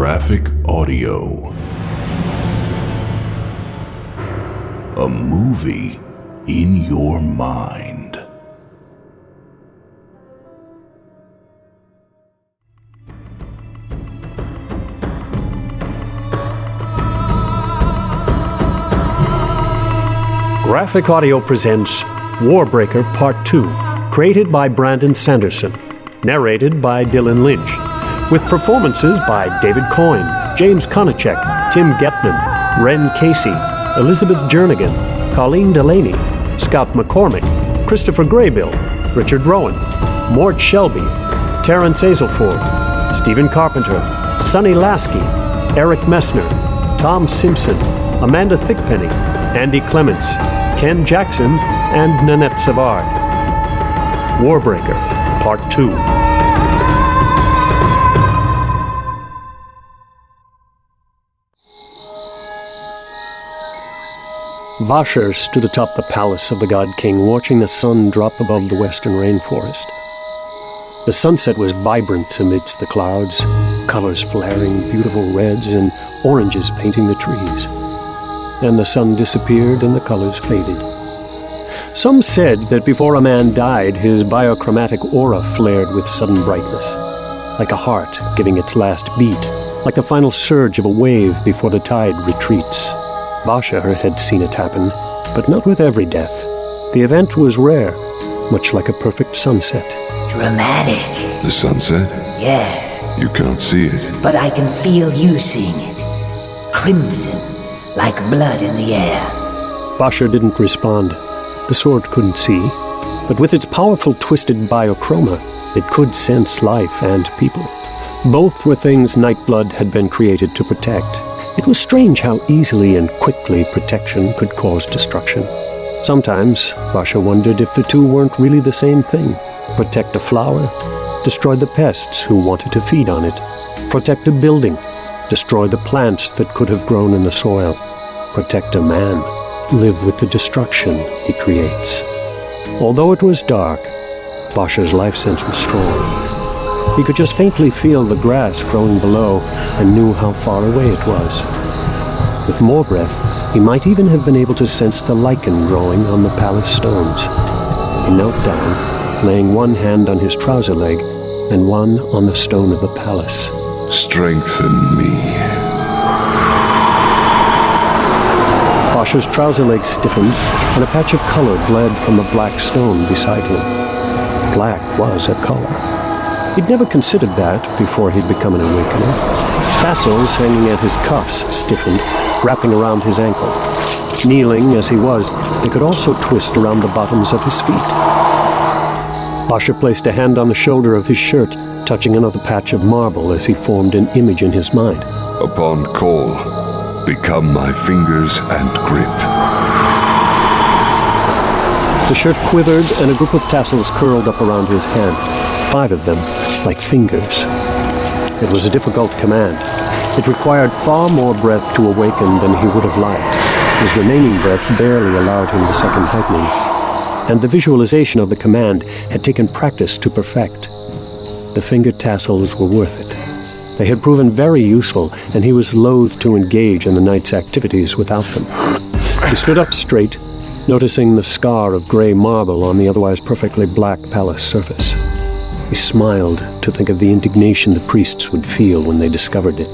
Graphic Audio. A movie in your mind. Graphic Audio presents Warbreaker Part 2, created by Brandon Sanderson, narrated by Dylan Lynch, with performances by David Coyne, James Konachek, Tim Getman, Ren Casey, Elizabeth Jernigan, Colleen Delaney, Scott McCormick, Christopher Graybill, Richard Rowan, Mort Shelby, Terrence Azelford, Stephen Carpenter, Sonny Lasky, Eric Messner, Tom Simpson, Amanda Thickpenny, Andy Clements, Ken Jackson, and Nanette Savard. Warbreaker, Part 2. Vasher stood atop the palace of the God King, watching the sun drop above the western rainforest. The sunset was vibrant amidst the clouds, colors flaring, beautiful reds and oranges painting the trees. Then the sun disappeared and the colors faded. Some said that before a man died, his biochromatic aura flared with sudden brightness, like a heart giving its last beat, like the final surge of a wave before the tide retreats. Vasher had seen it happen, but not with every death. The event was rare, much like a perfect sunset. Dramatic. The sunset? Yes. You can't see it. But I can feel you seeing it. Crimson, like blood in the air. Vasher didn't respond. The sword couldn't see, but with its powerful twisted biochroma, it could sense life and people. Both were things Nightblood had been created to protect. It was strange how easily and quickly protection could cause destruction. Sometimes, Vasher wondered if the two weren't really the same thing. Protect a flower, destroy the pests who wanted to feed on it. Protect a building, destroy the plants that could have grown in the soil. Protect a man, live with the destruction he creates. Although it was dark, Vasher's life sense was strong. He could just faintly feel the grass growing below and knew how far away it was. With more breath, he might even have been able to sense the lichen growing on the palace stones. He knelt down, laying one hand on his trouser leg and one on the stone of the palace. Strengthen me. Vasher's trouser leg stiffened, and a patch of color bled from the black stone beside him. Black was a color. He'd never considered that before he'd become an awakener. Tassels hanging at his cuffs stiffened, wrapping around his ankle. Kneeling as he was, they could also twist around the bottoms of his feet. Vasher placed a hand on the shoulder of his shirt, touching another patch of marble as he formed an image in his mind. Upon call, become my fingers and grip. The shirt quivered and a group of tassels curled up around his hand. 5 of them, like fingers. It was a difficult command. It required far more breath to awaken than he would have liked. His remaining breath barely allowed him the second heightening. And the visualization of the command had taken practice to perfect. The finger tassels were worth it. They had proven very useful, and he was loath to engage in the night's activities without them. He stood up straight, noticing the scar of gray marble on the otherwise perfectly black palace surface. He smiled to think of the indignation the priests would feel when they discovered it.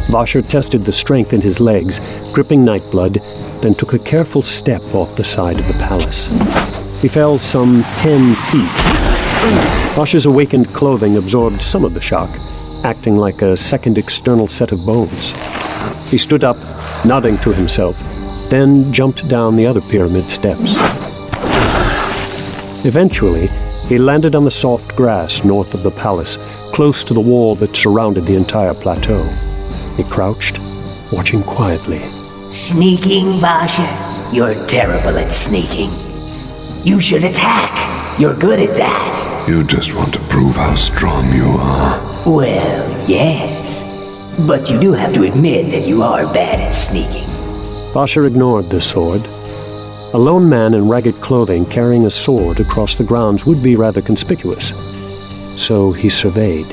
Vasher tested the strength in his legs, gripping Nightblood, then took a careful step off the side of the palace. He fell some 10 feet. Vasher's awakened clothing absorbed some of the shock, acting like a second external set of bones. He stood up, nodding to himself, then jumped down the other pyramid steps. Eventually, he landed on the soft grass north of the palace, close to the wall that surrounded the entire plateau. He crouched, watching quietly. Sneaking, Vasher? You're terrible at sneaking. You should attack. You're good at that. You just want to prove how strong you are. Well, yes. But you do have to admit that you are bad at sneaking. Vasher ignored the sword. A lone man in ragged clothing carrying a sword across the grounds would be rather conspicuous. So he surveyed.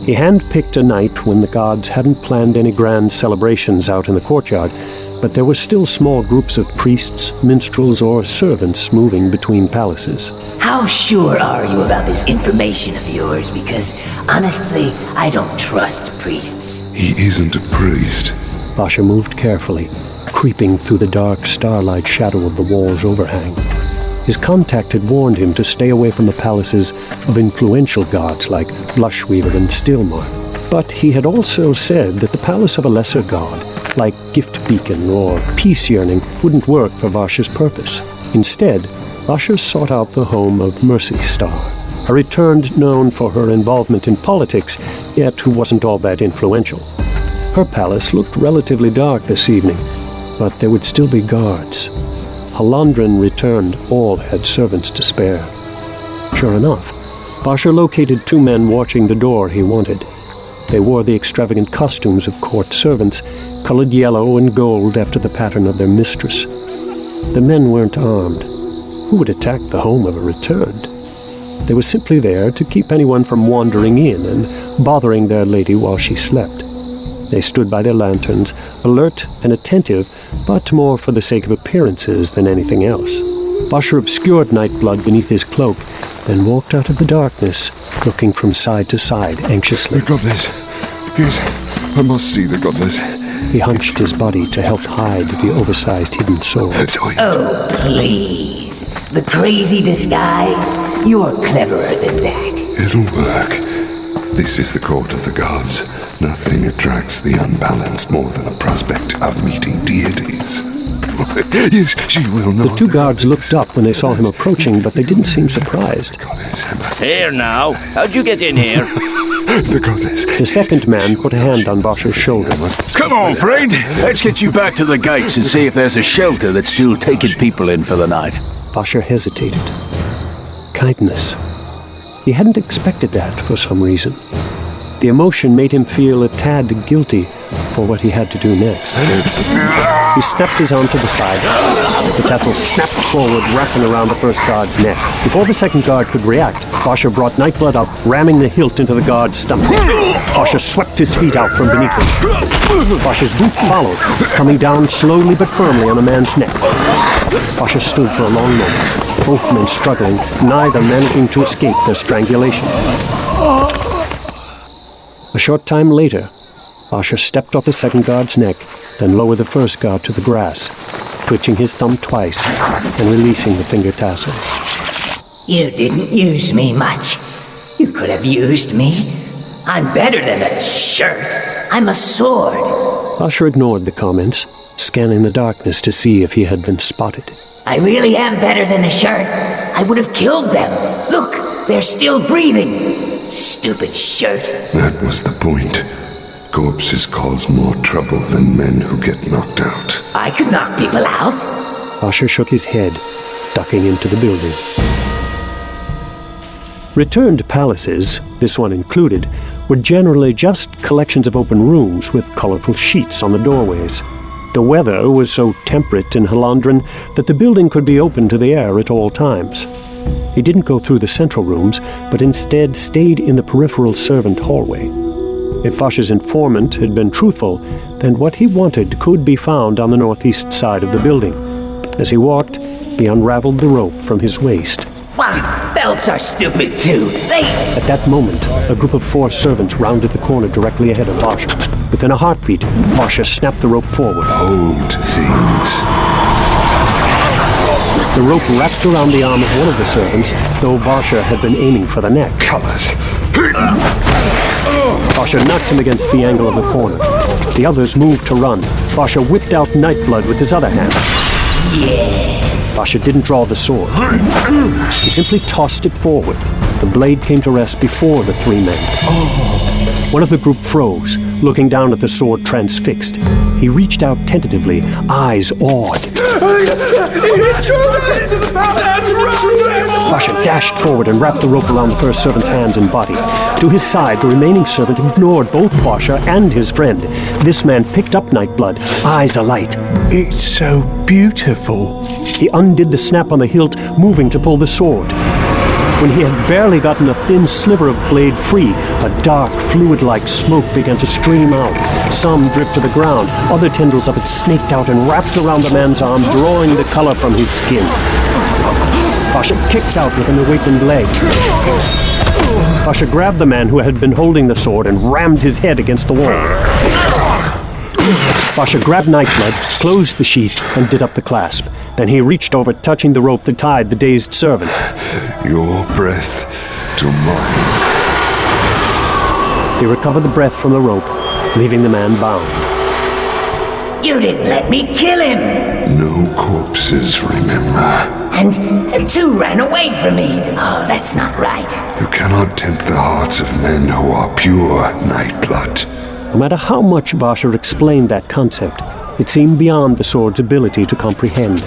He handpicked a night when the gods hadn't planned any grand celebrations out in the courtyard, but there were still small groups of priests, minstrels, or servants moving between palaces. How sure are you about this information of yours? Because, honestly, I don't trust priests. He isn't a priest. Vasha moved carefully, creeping through the dark starlight shadow of the wall's overhang. His contact had warned him to stay away from the palaces of influential gods like Blushweaver and Stillmark. But he had also said that the palace of a lesser god, like Gift Beacon or Peace Yearning, wouldn't work for Vasha's purpose. Instead, Vasha sought out the home of Mercy Star, a returned known for her involvement in politics, yet who wasn't all that influential. Her palace looked relatively dark this evening, but there would still be guards. Halandren returned all had servants to spare. Sure enough, Vasha located 2 men watching the door he wanted. They wore the extravagant costumes of court servants, colored yellow and gold after the pattern of their mistress. The men weren't armed. Who would attack the home of a returned? They were simply there to keep anyone from wandering in and bothering their lady while she slept. They stood by their lanterns, alert and attentive, but more for the sake of appearances than anything else. Vasha obscured Nightblood beneath his cloak, then walked out of the darkness, looking from side to side anxiously. The goddess. Yes, I must see the goddess. He hunched his body to help hide the oversized hidden sword. Oh, please. The crazy disguise? You're cleverer than that. It'll work. This is the court of the gods. Nothing attracts the unbalanced more than a prospect of meeting deities. Yes, she will not. The 2 guards looked up when they saw him approaching, but they didn't seem surprised. Here now. How'd you get in here? The goddess. The second man put a hand on Vasha's shoulder. Come on, friend. Let's get you back to the gates and see if there's a shelter that's still taking people in for the night. Vasha hesitated. Kindness. He hadn't expected that for some reason. The emotion made him feel a tad guilty for what he had to do next. He snapped his arm to the side. The tassel snapped forward, wrapping around the first guard's neck. Before the second guard could react, Vasha brought Nightblood up, ramming the hilt into the guard's stomach. Vasha swept his feet out from beneath him. Vasha's boot followed, coming down slowly but firmly on the man's neck. Vasha stood for a long moment, both men struggling, neither managing to escape their strangulation. A short time later, Vasha stepped off the second guard's neck, then lowered the first guard to the grass, twitching his thumb twice and releasing the finger tassels. You didn't use me much. You could have used me. I'm better than a shirt. I'm a sword. Vasha ignored the comments, scanning the darkness to see if he had been spotted. I really am better than a shirt. I would have killed them. Look, they're still breathing. Stupid shirt. That was the point. Corpses cause more trouble than men who get knocked out. I could knock people out. Vasha shook his head, ducking into the building. Returned palaces, this one included, were generally just collections of open rooms with colorful sheets on the doorways. The weather was so temperate in Halandren that the building could be open to the air at all times. He didn't go through the central rooms, but instead stayed in the peripheral servant hallway. If Vasha's informant had been truthful, then what he wanted could be found on the northeast side of the building. As he walked, he unraveled the rope from his waist. Wow, belts are stupid too. At that moment, a group of 4 servants rounded the corner directly ahead of Vasha. Within a heartbeat, Vasha snapped the rope forward. Hold things. The rope wrapped around the arm of one of the servants, though Vasha had been aiming for the neck. Colors. Vasha knocked him against the angle of the corner. The others moved to run. Vasha whipped out Nightblood with his other hand. Yes. Vasha didn't draw the sword. He simply tossed it forward. The blade came to rest before the 3 men. One of the group froze, looking down at the sword transfixed. He reached out tentatively, eyes awed. Vasha dashed forward and wrapped the rope around the first servant's hands and body. To his side, the remaining servant ignored both Vasha and his friend. This man picked up Nightblood, eyes alight. It's so beautiful. He undid the snap on the hilt, moving to pull the sword. When he had barely gotten a thin sliver of blade free, a dark, fluid-like smoke began to stream out. Some dripped to the ground, other tendrils of it snaked out and wrapped around the man's arm, drawing the color from his skin. Basha kicked out with an awakened leg. Basha grabbed the man who had been holding the sword and rammed his head against the wall. Basha grabbed Nightblood, closed the sheath, and did up the clasp. Then he reached over, touching the rope that tied the dazed servant. Your breath to mine. He recovered the breath from the rope, leaving the man bound. You didn't let me kill him! No corpses, remember. And two ran away from me. Oh, that's not right. You cannot tempt the hearts of men who are pure, Nightblood. No matter how much Basha explained that concept, it seemed beyond the sword's ability to comprehend.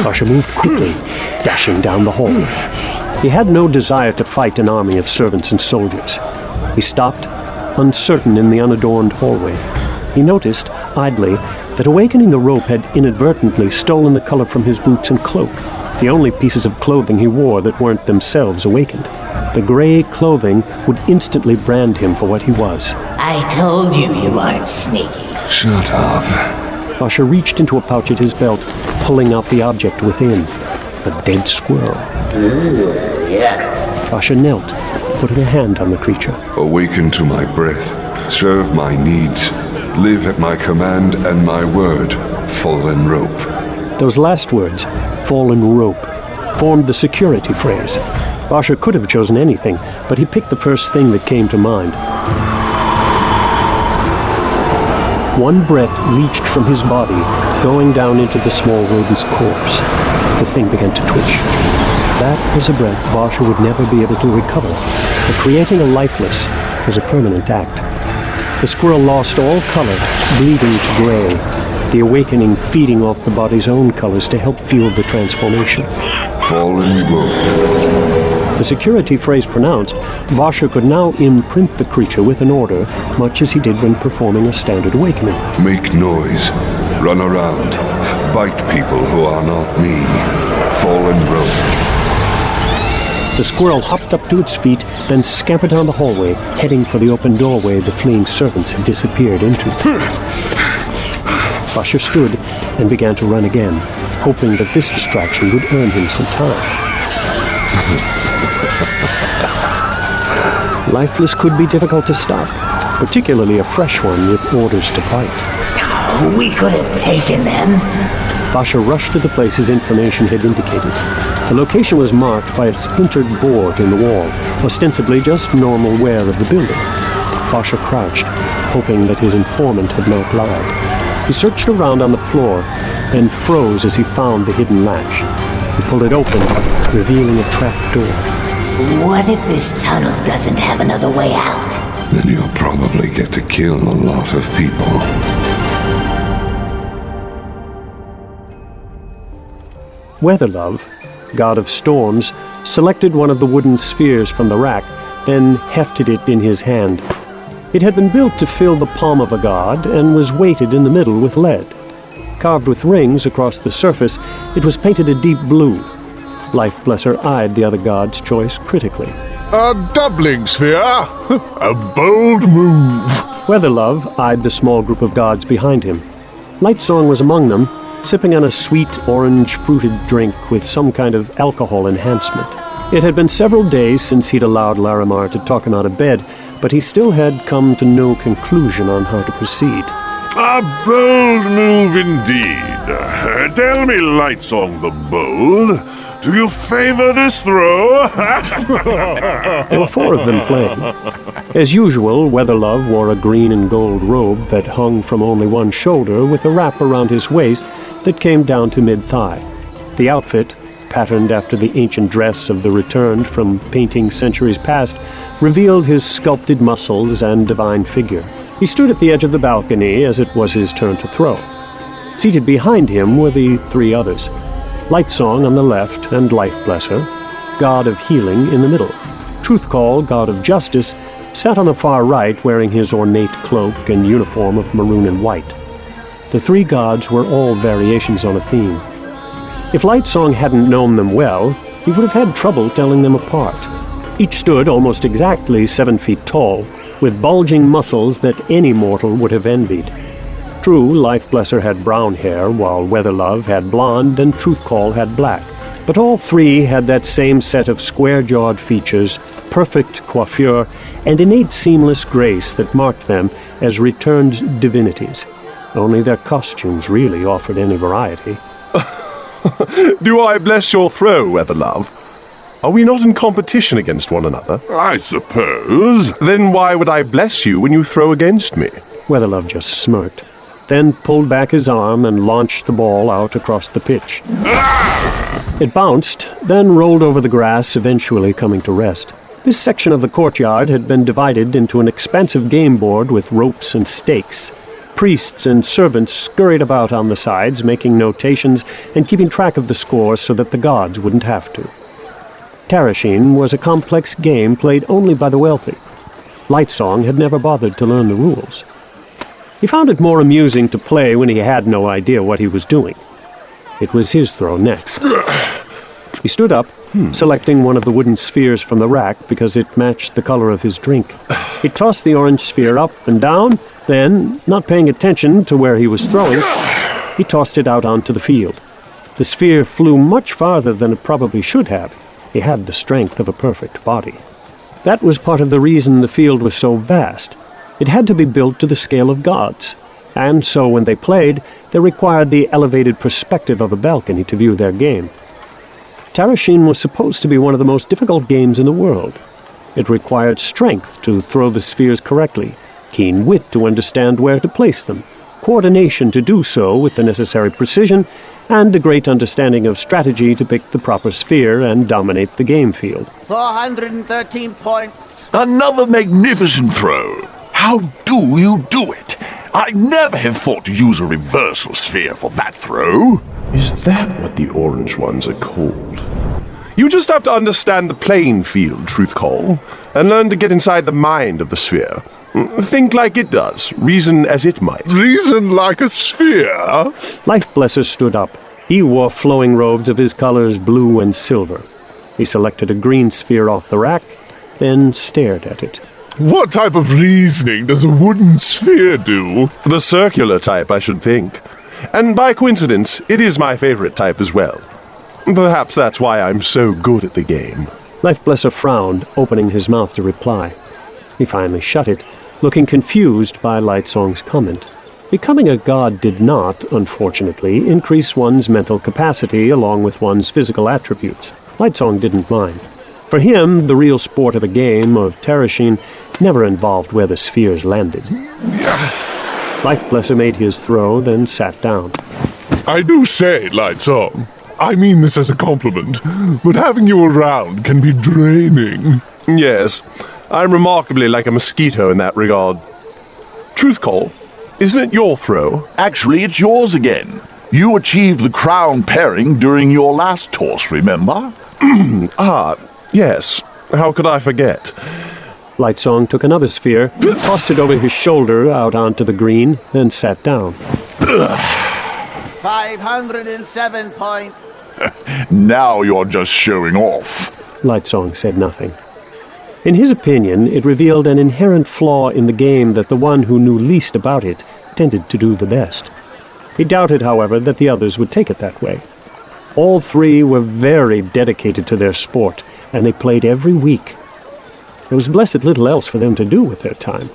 Basha moved quickly, dashing down the hall. He had no desire to fight an army of servants and soldiers. He stopped, uncertain in the unadorned hallway. He noticed, idly, that awakening the rope had inadvertently stolen the color from his boots and cloak, the only pieces of clothing he wore that weren't themselves awakened. The gray clothing would instantly brand him for what he was. I told you you aren't sneaky. Shut up. Basha reached into a pouch at his belt, pulling out the object within. A dead squirrel. Yeah. Basha knelt, putting a hand on the creature. Awaken to my breath. Serve my needs. Live at my command and my word. Fallen rope. Those last words, fallen rope, formed the security phrase. Basha could have chosen anything, but he picked the first thing that came to mind. One breath leached from his body, going down into the small rodent's corpse. The thing began to twitch. That was a breath Basha would never be able to recover, but creating a lifeless was a permanent act. The squirrel lost all color, bleeding to gray, the awakening feeding off the body's own colors to help fuel the transformation. Fallen rope. The security phrase pronounced, Basha could now imprint the creature with an order, much as he did when performing a standard awakening. Make noise. Run around. Bite people who are not me. Fallen rope. The squirrel hopped up to its feet, then scampered down the hallway, heading for the open doorway the fleeing servants had disappeared into. Basha stood and began to run again, hoping that this distraction would earn him some time. Lifeless could be difficult to stop, particularly a fresh one with orders to bite. Oh, we could have taken them. Basha rushed to the place his information had indicated. The location was marked by a splintered board in the wall, ostensibly just normal wear of the building. Basha crouched, hoping that his informant had not lied. He searched around on the floor, then froze as he found the hidden latch. He pulled it open, revealing a trap door. What if this tunnel doesn't have another way out? Then you'll probably get to kill a lot of people. Weatherlove, god of storms, selected one of the wooden spheres from the rack, then hefted it in his hand. It had been built to fill the palm of a god and was weighted in the middle with lead. Carved with rings across the surface, it was painted a deep blue. Lifeblesser eyed the other god's choice critically. A doubling sphere? A bold move. Weatherlove eyed the small group of gods behind him. Lightsong was among them, sipping on a sweet orange-fruited drink with some kind of alcohol enhancement. It had been several days since he'd allowed Larimar to talk him out of bed, but he still had come to no conclusion on how to proceed. A bold move indeed. Tell me, Lightsong the Bold, do you favor this throw? There were four of them playing. As usual, Weatherlove wore a green and gold robe that hung from only one shoulder with a wrap around his waist that came down to mid-thigh. The outfit, patterned after the ancient dress of the returned from painting centuries past, revealed his sculpted muscles and divine figure. He stood at the edge of the balcony as it was his turn to throw. Seated behind him were the three others. Lightsong on the left and Lifeblesser, god of healing, in the middle. Truthcall, god of justice, sat on the far right wearing his ornate cloak and uniform of maroon and white. The three gods were all variations on a theme. If Lightsong hadn't known them well, he would have had trouble telling them apart. Each stood almost exactly 7 feet tall, with bulging muscles that any mortal would have envied. True, Lifeblesser had brown hair, while Weatherlove had blonde and Truthcall had black. But all three had that same set of square-jawed features, perfect coiffure, and innate seamless grace that marked them as returned divinities. Only their costumes really offered any variety. Do I bless your throw, Weatherlove? Are we not in competition against one another? I suppose. Then why would I bless you when you throw against me? Weatherlove just smirked, then pulled back his arm and launched the ball out across the pitch. It bounced, then rolled over the grass, eventually coming to rest. This section of the courtyard had been divided into an expansive game board with ropes and stakes. Priests and servants scurried about on the sides, making notations and keeping track of the score so that the gods wouldn't have to. Tarasheen was a complex game played only by the wealthy. Lightsong had never bothered to learn the rules. He found it more amusing to play when he had no idea what he was doing. It was his throw next. He stood up, selecting one of the wooden spheres from the rack because it matched the color of his drink. He tossed the orange sphere up and down, then, not paying attention to where he was throwing, he tossed it out onto the field. The sphere flew much farther than it probably should have. He had the strength of a perfect body. That was part of the reason the field was so vast. It had to be built to the scale of gods, and so when they played, they required the elevated perspective of a balcony to view their game. Tarasheen was supposed to be one of the most difficult games in the world. It required strength to throw the spheres correctly, keen wit to understand where to place them, coordination to do so with the necessary precision, and a great understanding of strategy to pick the proper sphere and dominate the game field. 413 points. Another magnificent throw. How do you do it? I never have thought to use a reversal sphere for that throw. Is that what the orange ones are called? You just have to understand the playing field, Truthcall, and learn to get inside the mind of the sphere. Think like it does, reason as it might. Reason like a sphere? Lifeblesser stood up. He wore flowing robes of his colors blue and silver. He selected a green sphere off the rack, then stared at it. What type of reasoning does a wooden sphere do? The circular type, I should think. And by coincidence, it is my favorite type as well. Perhaps that's why I'm so good at the game. Lifeblesser frowned, opening his mouth to reply. He finally shut it, looking confused by Lightsong's comment. Becoming a god did not, unfortunately, increase one's mental capacity along with one's physical attributes. Lightsong didn't mind. For him, the real sport of a game of Tarasheen never involved where the spheres landed. Lifeblesser made his throw, then sat down. I do say, Lightsong, I mean this as a compliment, but having you around can be draining. Yes, I'm remarkably like a mosquito in that regard. Truthcall, isn't it your throw? Actually, it's yours again. You achieved the crown pairing during your last toss, remember? Yes. How could I forget? Lightsong took another sphere, tossed it over his shoulder out onto the green, then sat down. 507 points. Now you're just showing off. Lightsong said nothing. In his opinion, it revealed an inherent flaw in the game that the one who knew least about it tended to do the best. He doubted, however, that the others would take it that way. All three were very dedicated to their sport, and they played every week. There was blessed little else for them to do with their time.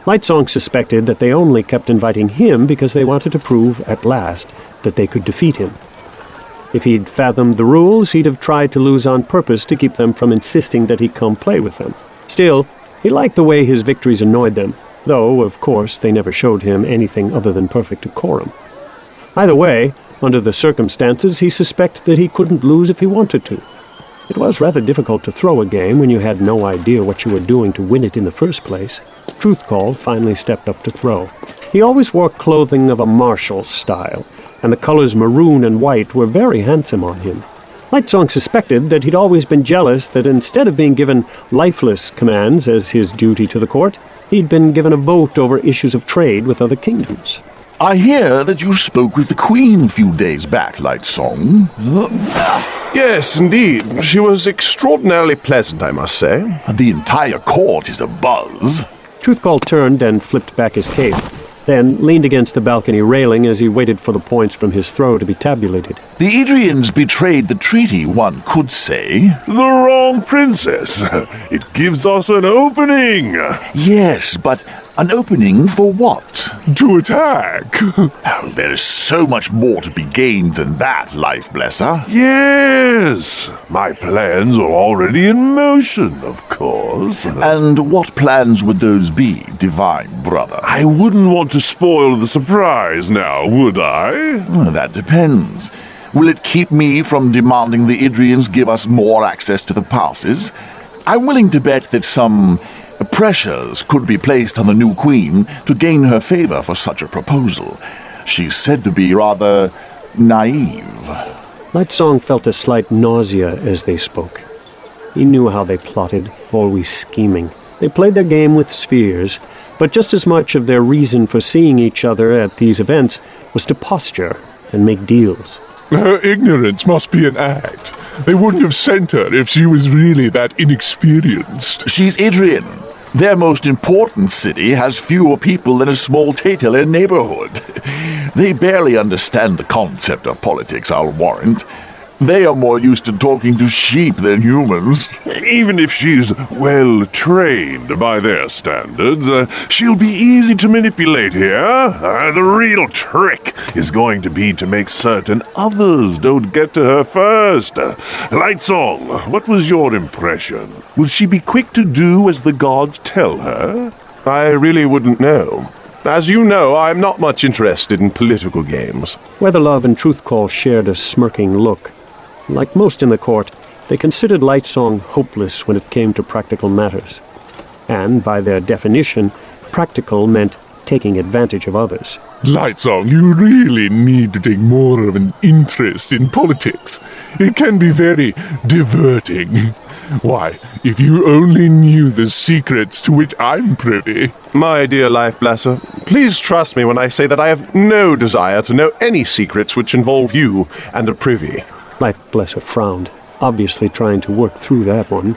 Lightsong suspected that they only kept inviting him because they wanted to prove, at last, that they could defeat him. If he'd fathomed the rules, he'd have tried to lose on purpose to keep them from insisting that he come play with them. Still, he liked the way his victories annoyed them, though, of course, they never showed him anything other than perfect decorum. Either way, under the circumstances, he suspected that he couldn't lose if he wanted to. It was rather difficult to throw a game when you had no idea what you were doing to win it in the first place. Truthcall finally stepped up to throw. He always wore clothing of a martial style, and the colors maroon and white were very handsome on him. Lightsong suspected that he'd always been jealous that instead of being given lifeless commands as his duty to the court, he'd been given a vote over issues of trade with other kingdoms. I hear that you spoke with the Queen a few days back, Lightsong. Yes, indeed. She was extraordinarily pleasant, I must say. The entire court is abuzz. Truthcall turned and flipped back his cape, then leaned against the balcony railing as he waited for the points from his throw to be tabulated. The Adrians betrayed the treaty, one could say. The wrong princess. It gives us an opening. Yes, but an opening for what? To attack. Oh, there is so much more to be gained than that, Life Blesser. Yes. My plans are already in motion, of course. And what plans would those be, Divine Brother? I wouldn't want to spoil the surprise now, would I? That depends. Will it keep me from demanding the Idrians give us more access to the passes? I'm willing to bet that some pressures could be placed on the new queen to gain her favor for such a proposal. She's said to be rather naive. Lightsong felt a slight nausea as they spoke. He knew how they plotted, always scheming. They played their game with spheres, but just as much of their reason for seeing each other at these events was to posture and make deals. Her ignorance must be an act. They wouldn't have sent her if she was really that inexperienced. She's Adrian. Their most important city has fewer people than a small Tatelir neighborhood. They barely understand the concept of politics, I'll warrant. They are more used to talking to sheep than humans. Even if she's well trained by their standards, she'll be easy to manipulate here. The real trick is going to be to make certain others don't get to her first. Lightsong, what was your impression? Will she be quick to do as the gods tell her? I really wouldn't know. As you know, I'm not much interested in political games. Weatherlove and Truthcall shared a smirking look. Like most in the court, they considered Lightsong hopeless when it came to practical matters. And, by their definition, practical meant taking advantage of others. Lightsong, you really need to take more of an interest in politics. It can be very diverting. Why, if you only knew the secrets to which I'm privy. My dear Life Blesser, please trust me when I say that I have no desire to know any secrets which involve you and a privy. Life Blesser frowned, obviously trying to work through that one.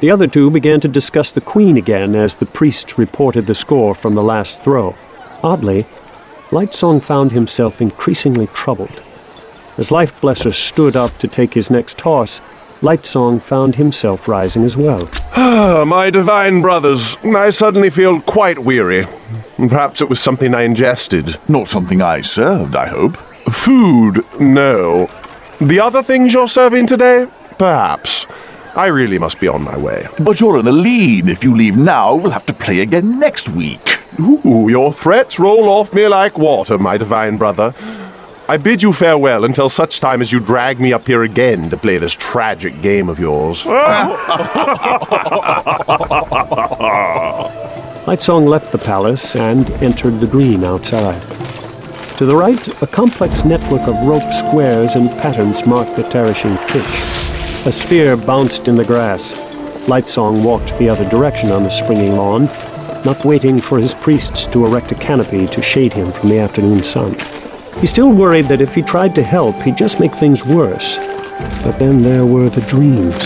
The other two began to discuss the Queen again as the priest reported the score from the last throw. Oddly, Lightsong found himself increasingly troubled. As Life Blesser stood up to take his next toss, Lightsong found himself rising as well. My divine brothers, I suddenly feel quite weary. Perhaps it was something I ingested. Not something I served, I hope. Food, no. The other things you're serving today? Perhaps. I really must be on my way. But you're in the lead. If you leave now, we'll have to play again next week. Ooh, your threats roll off me like water, my divine brother. I bid you farewell until such time as you drag me up here again to play this tragic game of yours. Lightsong left the palace and entered the green outside. To the right, a complex network of rope squares and patterns marked the terracing pitch. A sphere bounced in the grass. Lightsong walked the other direction on the springy lawn, not waiting for his priests to erect a canopy to shade him from the afternoon sun. He still worried that if he tried to help, he'd just make things worse. But then there were the dreams.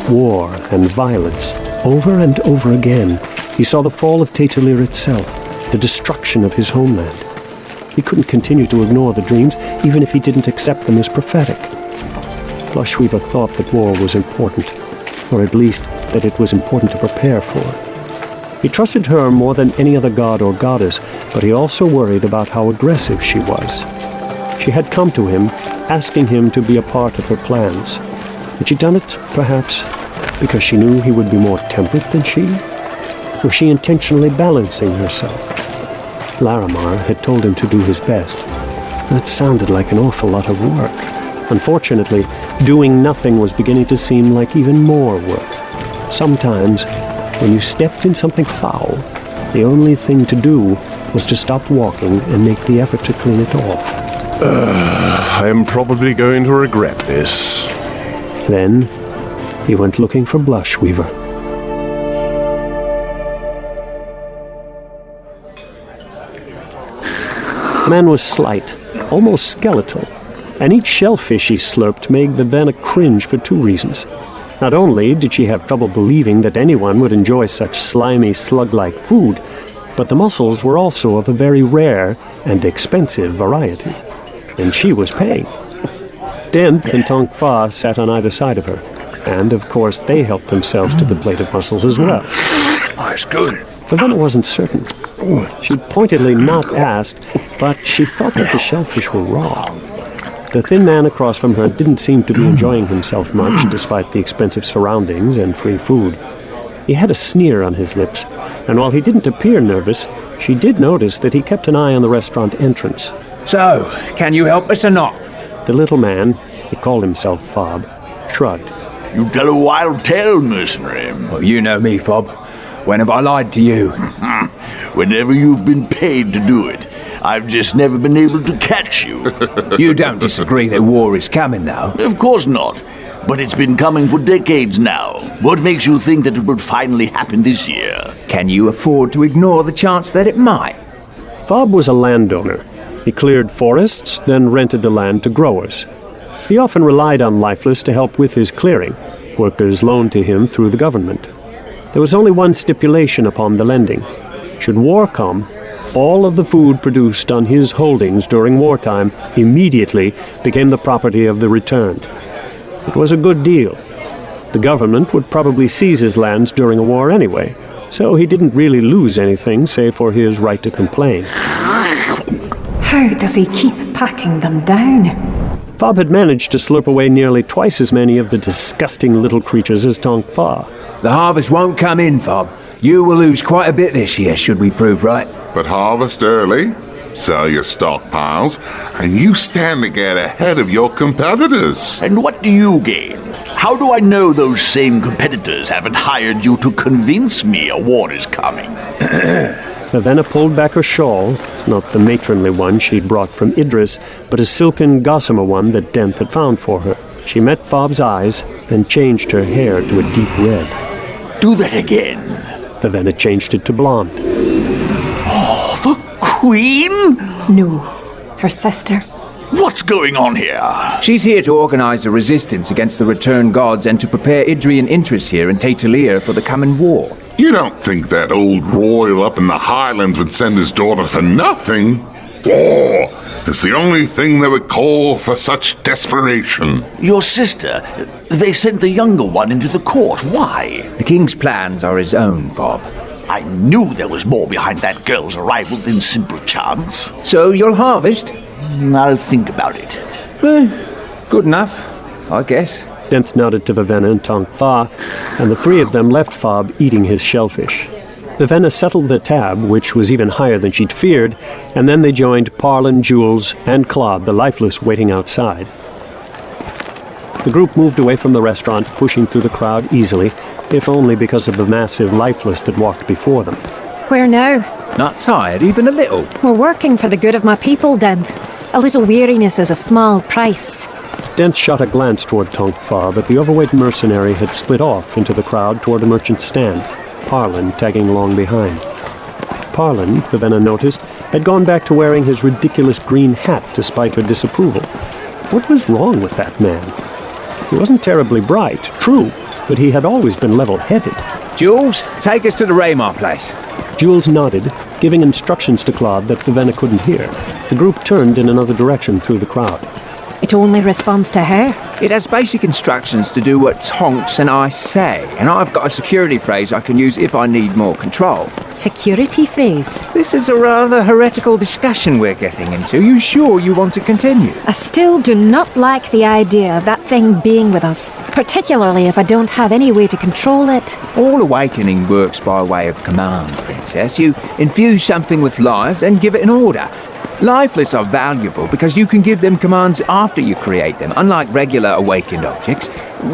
War and violence. Over and over again, he saw the fall of Tatelir itself, the destruction of his homeland. He couldn't continue to ignore the dreams, even if he didn't accept them as prophetic. Blushweaver thought that war was important, or at least that it was important to prepare for. He trusted her more than any other god or goddess, but he also worried about how aggressive she was. She had come to him, asking him to be a part of her plans. Had she done it, perhaps, because she knew he would be more temperate than she? Was she intentionally balancing herself? Laramar had told him to do his best. That sounded like an awful lot of work. Unfortunately, doing nothing was beginning to seem like even more work. Sometimes, when you stepped in something foul, the only thing to do was to stop walking and make the effort to clean it off. I am probably going to regret this. Then, he went looking for Blushweaver. man was slight, almost skeletal, and each shellfish he slurped made Vivenna cringe for two reasons. Not only did she have trouble believing that anyone would enjoy such slimy, slug-like food, but the mussels were also of a very rare and expensive variety, and she was paying. Denth and Tong Fa sat on either side of her, and of course they helped themselves to the plate of mussels as well. That's good. Vivenna wasn't certain. She'd pointedly not asked, but she thought that the shellfish were raw. The thin man across from her didn't seem to be enjoying himself much, despite the expensive surroundings and free food. He had a sneer on his lips, and while he didn't appear nervous, she did notice that he kept an eye on the restaurant entrance. So, can you help us or not? The little man, he called himself Fob, shrugged. You tell a wild tale, mercenary. Well, you know me, Fob. When have I lied to you? Whenever you've been paid to do it. I've just never been able to catch you. You don't disagree that war is coming, though? Of course not. But it's been coming for decades now. What makes you think that it would finally happen this year? Can you afford to ignore the chance that it might? Fob was a landowner. He cleared forests, then rented the land to growers. He often relied on Lifeless to help with his clearing, workers loaned to him through the government. There was only one stipulation upon the lending. Should war come, all of the food produced on his holdings during wartime immediately became the property of the returned. It was a good deal. The government would probably seize his lands during a war anyway, so he didn't really lose anything save for his right to complain. How does he keep packing them down? Fob had managed to slurp away nearly twice as many of the disgusting little creatures as Tong Fa. The harvest won't come in, Fob. You will lose quite a bit this year, should we prove right. But harvest early, sell your stockpiles, and you stand to get ahead of your competitors. And what do you gain? How do I know those same competitors haven't hired you to convince me a war is coming? Vivenna pulled back her shawl, not the matronly one she'd brought from Idris, but a silken gossamer one that Denth had found for her. She met Fob's eyes, then changed her hair to a deep red. Do that again. Vivenna changed it to blonde. Oh, the Queen? No, her sister. What's going on here? She's here to organize a resistance against the Returned Gods and to prepare Idrian interests here in Taitalir for the coming war. You don't think that old royal up in the Highlands would send his daughter for nothing? War is the only thing that would call for such desperation. Your sister, they sent the younger one into the court. Why? The king's plans are his own, Fob. I knew there was more behind that girl's arrival than simple chance. So you'll harvest? I'll think about it. Good enough, I guess. Denth nodded to Vivenna and Tong Fa, and the three of them left Fob eating his shellfish. Vivenna settled the tab, which was even higher than she'd feared, and then they joined Parlin, Jules, and Claude, the Lifeless, waiting outside. The group moved away from the restaurant, pushing through the crowd easily, if only because of the massive Lifeless that walked before them. Where now? Not tired, even a little. We're working for the good of my people, Denth. A little weariness is a small price. Denth shot a glance toward Tong Fa, but the overweight mercenary had split off into the crowd toward a merchant's stand, Parlin tagging along behind. Parlin, Vivenna noticed, had gone back to wearing his ridiculous green hat despite her disapproval. What was wrong with that man? He wasn't terribly bright, true, but he had always been level-headed. Jules, take us to the Raymar place. Jules nodded, giving instructions to Claude that Vivenna couldn't hear. The group turned in another direction through the crowd. It only responds to her. It has basic instructions to do what Tonks and I say, and I've got a security phrase I can use if I need more control. Security phrase? This is a rather heretical discussion we're getting into. You sure you want to continue? I still do not like the idea of that thing being with us, particularly if I don't have any way to control it. All awakening works by way of command, Princess. You infuse something with life, then give it an order. Lifeless are valuable because you can give them commands after you create them, unlike regular awakened objects,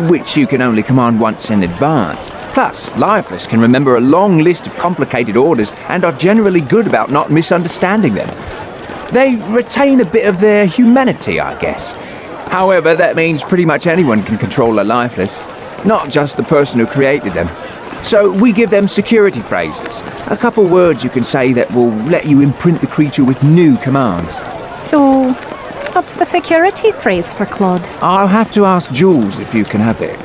which you can only command once in advance. Plus, Lifeless can remember a long list of complicated orders and are generally good about not misunderstanding them. They retain a bit of their humanity, I guess. However, that means pretty much anyone can control a Lifeless, not just the person who created them. So we give them security phrases. A couple words you can say that will let you imprint the creature with new commands. So, what's the security phrase for Claude? I'll have to ask Jules if you can have it.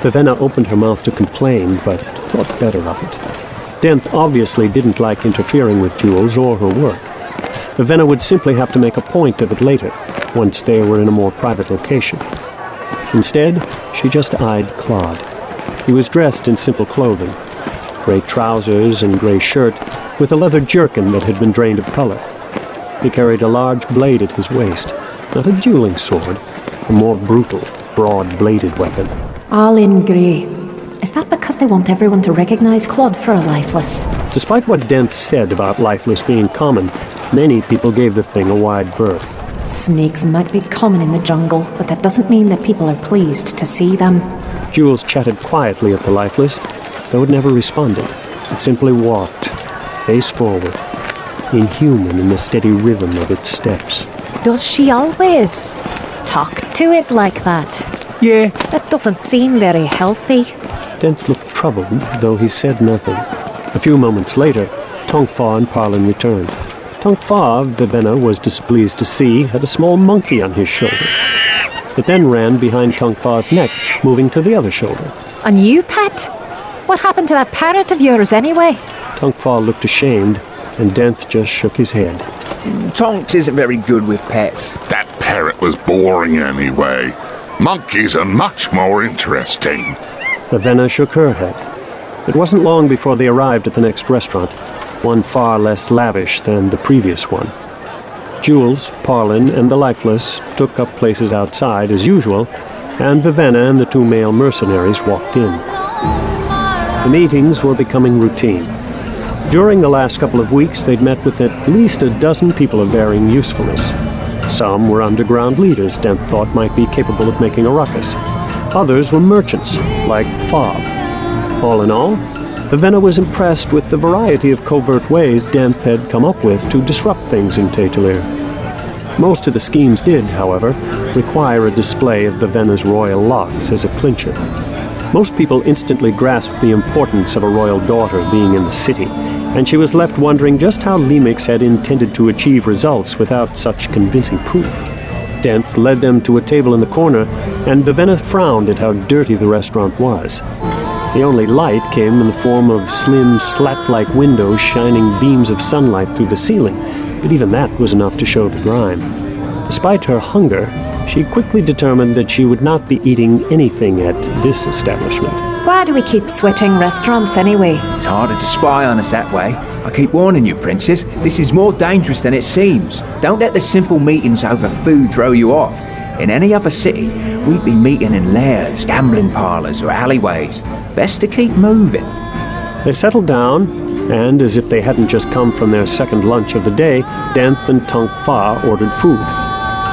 Vivenna opened her mouth to complain, but thought better of it. Denth obviously didn't like interfering with Jules or her work. Vivenna would simply have to make a point of it later, once they were in a more private location. Instead, she just eyed Claude. He was dressed in simple clothing, gray trousers and gray shirt, with a leather jerkin that had been drained of color. He carried a large blade at his waist, not a dueling sword, a more brutal, broad-bladed weapon. All in grey. Is that because they want everyone to recognize Claude for a lifeless? Despite what Denth said about lifeless being common, many people gave the thing a wide berth. Snakes might be common in the jungle, but that doesn't mean that people are pleased to see them. Jules chatted quietly at the lifeless, though it never responded. It simply walked, face forward, inhuman in the steady rhythm of its steps. Does she always talk to it like that? Yeah. That doesn't seem very healthy. Denth looked troubled, though he said nothing. A few moments later, Tongfa and Parlin returned. Tongfa, Vivenna was displeased to see, had a small monkey on his shoulder. It then ran behind Tongfa's neck, moving to the other shoulder. A new pet? What happened to that parrot of yours anyway? Tongfa looked ashamed, and Denth just shook his head. Tonks isn't very good with pets. That parrot was boring anyway. Monkeys are much more interesting. Vivenna shook her head. It wasn't long before they arrived at the next restaurant, one far less lavish than the previous one. Jules, Parlin, and the lifeless took up places outside as usual, and Vivenna and the two male mercenaries walked in. The meetings were becoming routine. During the last couple of weeks, they'd met with at least a dozen people of varying usefulness. Some were underground leaders Denth thought might be capable of making a ruckus. Others were merchants, like Fob. All in all, Vivenna was impressed with the variety of covert ways Denth had come up with to disrupt things in Taitalir. Most of the schemes did, however, require a display of Vivenna's royal locks as a clincher. Most people instantly grasped the importance of a royal daughter being in the city, and she was left wondering just how Lemix had intended to achieve results without such convincing proof. Denth led them to a table in the corner, and Vivenna frowned at how dirty the restaurant was. The only light came in the form of slim, slat-like windows shining beams of sunlight through the ceiling, but even that was enough to show the grime. Despite her hunger, she quickly determined that she would not be eating anything at this establishment. Why do we keep switching restaurants anyway? It's harder to spy on us that way. I keep warning you, Princess, this is more dangerous than it seems. Don't let the simple meetings over food throw you off. In any other city, we'd be meeting in lairs, gambling parlours, or alleyways. Best to keep moving. They settled down, and as if they hadn't just come from their second lunch of the day, Denth and Tongfa ordered food.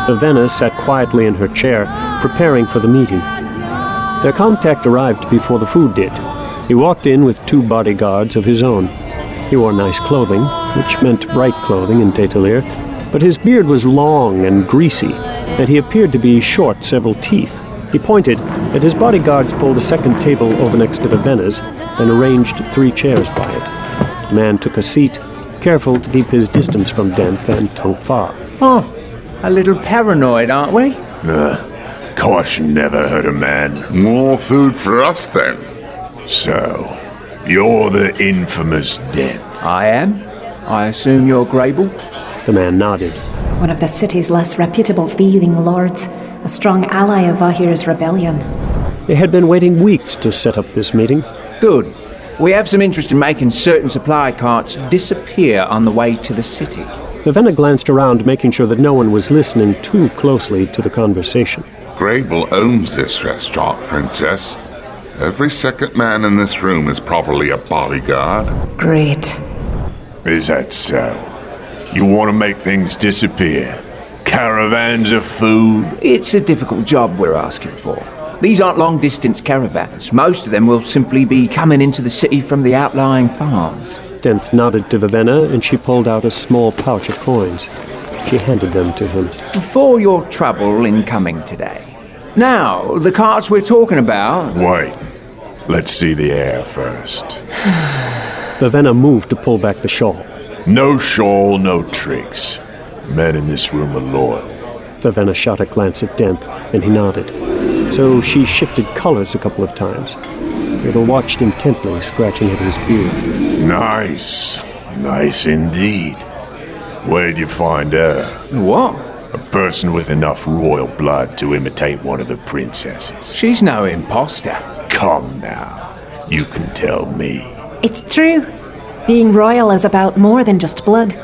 Vivenna sat quietly in her chair, preparing for the meeting. Their contact arrived before the food did. He walked in with two bodyguards of his own. He wore nice clothing, which meant bright clothing in Taitalir, but his beard was long and greasy, and he appeared to be short several teeth. He pointed, and his bodyguards pulled a second table over next to Vivenna's, and arranged 3 chairs by it. The man took a seat, careful to keep his distance from Denth and Tongfa. Oh, a little paranoid, aren't we? Gosh, never heard a man. More food for us then. So, you're the infamous Denth. I am. I assume you're Grable? The man nodded. One of the city's less reputable thieving lords, a strong ally of Vahir's rebellion. They had been waiting weeks to set up this meeting. Good. We have some interest in making certain supply carts disappear on the way to the city. Vivenna glanced around, making sure that no one was listening too closely to the conversation. Grable owns this restaurant, Princess. Every second man in this room is probably a bodyguard. Great. Is that so? You want to make things disappear? Caravans of food? It's a difficult job we're asking for. These aren't long-distance caravans. Most of them will simply be coming into the city from the outlying farms. Denth nodded to Vivenna, and she pulled out a small pouch of coins. She handed them to him. For your trouble in coming today. Now, the carts we're talking about... Wait. Let's see the heir first. Vivenna moved to pull back the shawl. No shawl, no tricks. Men in this room are loyal. Vivenna shot a glance at Denth, and he nodded. So she shifted colors a couple of times. Grable watched intently, scratching at his beard. Nice. Nice indeed. Where'd you find her? What? A person with enough royal blood to imitate one of the princesses. She's no imposter. Come now. You can tell me. It's true. Being royal is about more than just blood.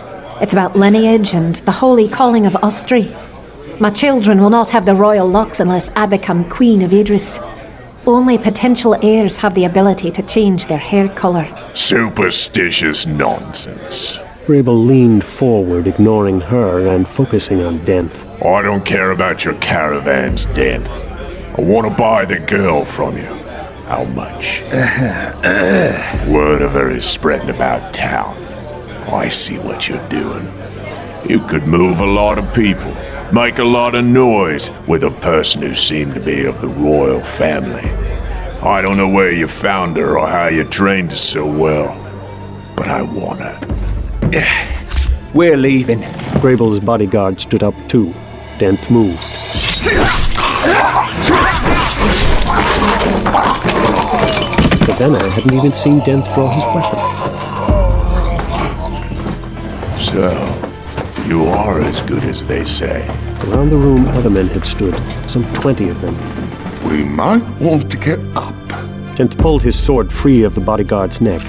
It's about lineage and the holy calling of Ustri. My children will not have the royal locks unless I become Queen of Idris. Only potential heirs have the ability to change their hair color. Superstitious nonsense. Grable leaned forward, ignoring her and focusing on Denth. I don't care about your caravans, Denth. I want to buy the girl from you. How much? Word of her is spreading about town. I see what you're doing. You could move a lot of people, make a lot of noise with a person who seemed to be of the royal family. I don't know where you found her or how you trained her so well, but I want her. We're leaving. Grable's bodyguard stood up too. Denth moved. Vivenna hadn't even seen Denth draw his weapon. So, you are as good as they say. Around the room, other men had stood, some 20 of them. We might want to get up. Denth pulled his sword free of the bodyguard's neck.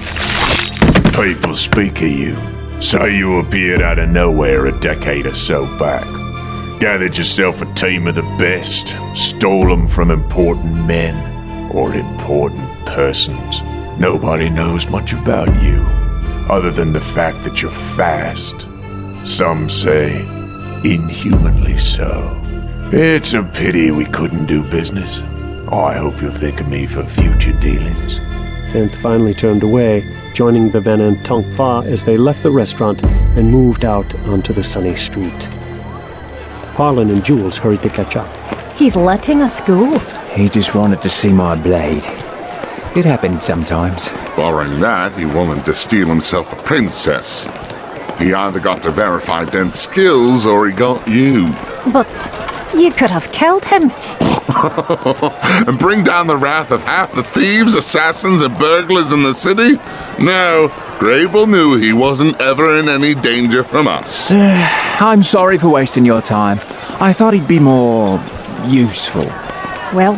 People speak of you. Say you appeared out of nowhere a decade or so back. Gathered yourself a team of the best, stole them from important men or important persons. Nobody knows much about you, other than the fact that you're fast. Some say, inhumanly so. It's a pity we couldn't do business. I hope you'll think of me for future dealings. Denth finally turned away, joining Vivenna and Tong Fa as they left the restaurant and moved out onto the sunny street. Parlin and Jules hurried to catch up. He's letting us go. He just wanted to see my blade. It happens sometimes. Barring that, he wanted to steal himself a princess. He either got to verify Dent's skills or he got you. But you could have killed him. And bring down the wrath of half the thieves, assassins, and burglars in the city? No, Grable knew he wasn't ever in any danger from us. I'm sorry for wasting your time. I thought he'd be more useful. Well,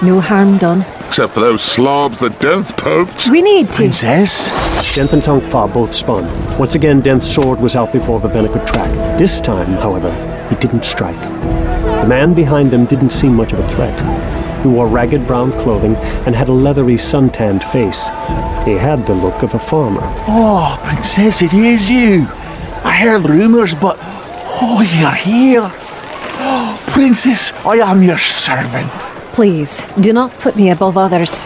no harm done. Except for those slobs that Denth poked. We need to. Princess? Denth and Tong Fa both spun. Once again, Denth's sword was out before Vivenna could track. This time, however, he didn't strike. The man behind them didn't seem much of a threat. He wore ragged brown clothing and had a leathery suntanned face. He had the look of a farmer. Oh, Princess, it is you. I heard rumors, but... Oh, you're here. Oh, Princess, I am your servant. Please, do not put me above others.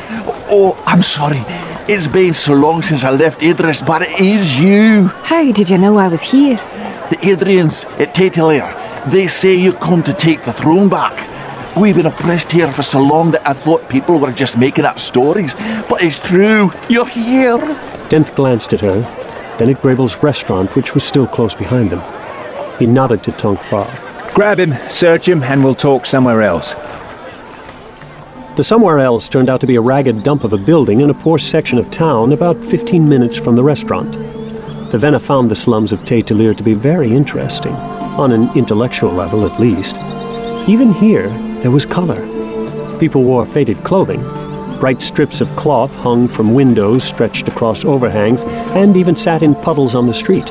Oh, I'm sorry. It's been so long since I left Idris, but it is you. How did you know I was here? The Adrians at Taitalair, they say you come to take the throne back. We've been oppressed here for so long that I thought people were just making up stories. But it's true. You're here. Denth glanced at her, then at Grable's restaurant, which was still close behind them. He nodded to Tong Fa. Grab him, search him, and we'll talk somewhere else. The somewhere else turned out to be a ragged dump of a building in a poor section of town about 15 minutes from the restaurant. Vivenna found the slums of Taitalair to be very interesting, on an intellectual level at least. Even here, there was color. People wore faded clothing. Bright strips of cloth hung from windows stretched across overhangs and even sat in puddles on the street.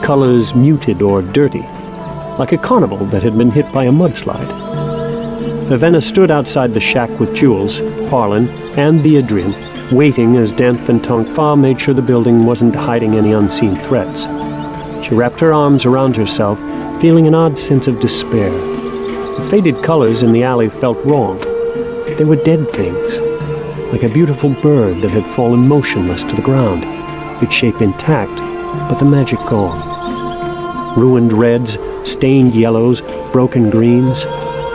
Colors muted or dirty, like a carnival that had been hit by a mudslide. Vivenna stood outside the shack with Jules, Parlin, and the Adrian, waiting as Denth and Tong Fa made sure the building wasn't hiding any unseen threats. She wrapped her arms around herself, feeling an odd sense of despair. The faded colors in the alley felt wrong. They were dead things, like a beautiful bird that had fallen motionless to the ground, its shape intact, but the magic gone. Ruined reds, stained yellows, broken greens.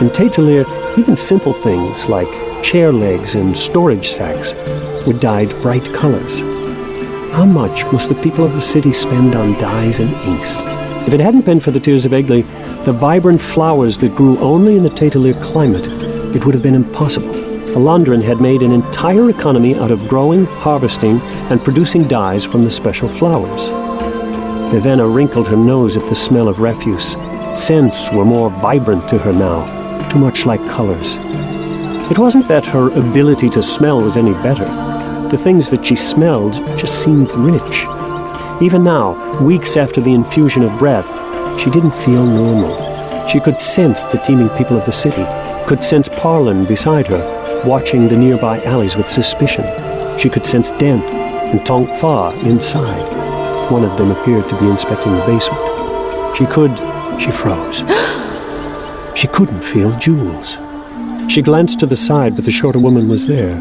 In Taitalair, even simple things like chair legs and storage sacks were dyed bright colors. How much must the people of the city spend on dyes and inks? If it hadn't been for the Tears of Egli, the vibrant flowers that grew only in the Taitalir climate, it would have been impossible. Alondrin had made an entire economy out of growing, harvesting, and producing dyes from the special flowers. Vivenna wrinkled her nose at the smell of refuse. Scents were more vibrant to her now, too much like colors. It wasn't that her ability to smell was any better. The things that she smelled just seemed rich. Even now, weeks after the infusion of breath, she didn't feel normal. She could sense the teeming people of the city, could sense Parlin beside her, watching the nearby alleys with suspicion. She could sense Dent and Tonk Fa inside. One of them appeared to be inspecting the basement. She froze. She couldn't feel Jules. She glanced to the side, but the shorter woman was there,